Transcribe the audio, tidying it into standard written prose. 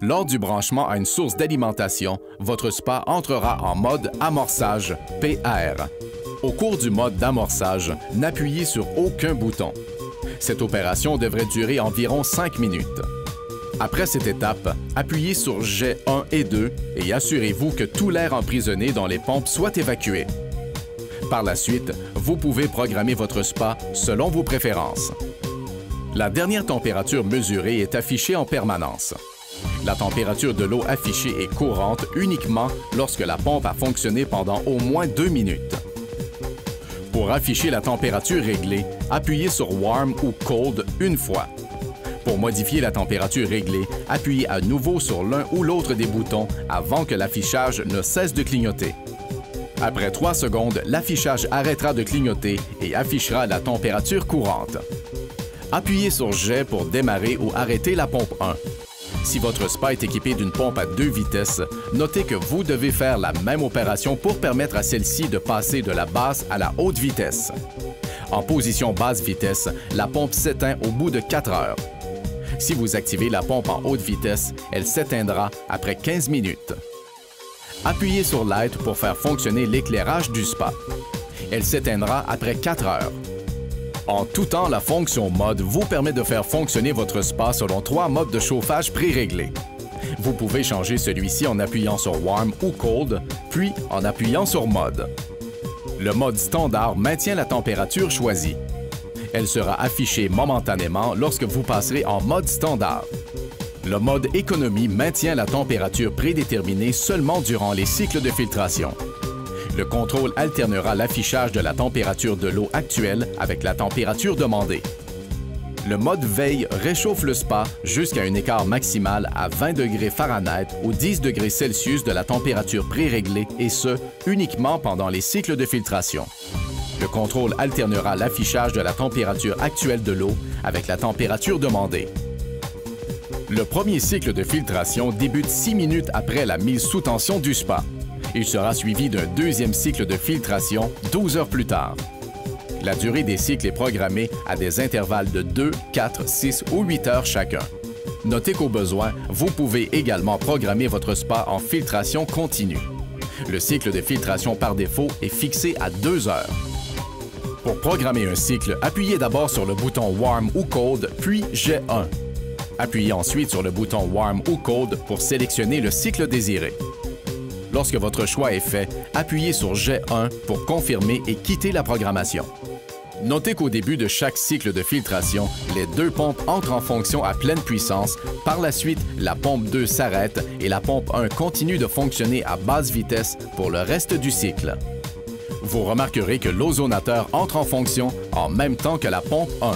Lors du branchement à une source d'alimentation, votre spa entrera en mode amorçage PR. Au cours du mode d'amorçage, n'appuyez sur aucun bouton. Cette opération devrait durer environ 5 minutes. Après cette étape, appuyez sur jet 1 et 2 et assurez-vous que tout l'air emprisonné dans les pompes soit évacué. Par la suite, vous pouvez programmer votre spa selon vos préférences. La dernière température mesurée est affichée en permanence. La température de l'eau affichée est courante uniquement lorsque la pompe a fonctionné pendant au moins 2 minutes. Pour afficher la température réglée, appuyez sur Warm ou Cold une fois. Pour modifier la température réglée, appuyez à nouveau sur l'un ou l'autre des boutons avant que l'affichage ne cesse de clignoter. Après 3 secondes, l'affichage arrêtera de clignoter et affichera la température courante. Appuyez sur Jet pour démarrer ou arrêter la pompe 1. Si votre spa est équipé d'une pompe à 2 vitesses, notez que vous devez faire la même opération pour permettre à celle-ci de passer de la basse à la haute vitesse. En position basse vitesse, la pompe s'éteint au bout de 4 heures. Si vous activez la pompe en haute vitesse, elle s'éteindra après 15 minutes. Appuyez sur Light pour faire fonctionner l'éclairage du spa. Elle s'éteindra après 4 heures. En tout temps, la fonction Mode vous permet de faire fonctionner votre spa selon 3 modes de chauffage pré-réglés. Vous pouvez changer celui-ci en appuyant sur Warm ou Cold, puis en appuyant sur Mode. Le mode standard maintient la température choisie. Elle sera affichée momentanément lorsque vous passerez en mode standard. Le mode économie maintient la température prédéterminée seulement durant les cycles de filtration. Le contrôle alternera l'affichage de la température de l'eau actuelle avec la température demandée. Le mode veille réchauffe le spa jusqu'à un écart maximal à 20 degrés Fahrenheit ou 10 degrés Celsius de la température pré-réglée et ce, uniquement pendant les cycles de filtration. Le contrôle alternera l'affichage de la température actuelle de l'eau avec la température demandée. Le premier cycle de filtration débute 6 minutes après la mise sous tension du spa. Il sera suivi d'un deuxième cycle de filtration 12 heures plus tard. La durée des cycles est programmée à des intervalles de 2, 4, 6 ou 8 heures chacun. Notez qu'au besoin, vous pouvez également programmer votre spa en filtration continue. Le cycle de filtration par défaut est fixé à 2 heures. Pour programmer un cycle, appuyez d'abord sur le bouton Warm ou Cold, puis Jet 1. Appuyez ensuite sur le bouton Warm ou Cold pour sélectionner le cycle désiré. Lorsque votre choix est fait, appuyez sur Jet 1 pour confirmer et quitter la programmation. Notez qu'au début de chaque cycle de filtration, les 2 pompes entrent en fonction à pleine puissance. Par la suite, la pompe 2 s'arrête et la pompe 1 continue de fonctionner à basse vitesse pour le reste du cycle. Vous remarquerez que l'ozonateur entre en fonction en même temps que la pompe 1.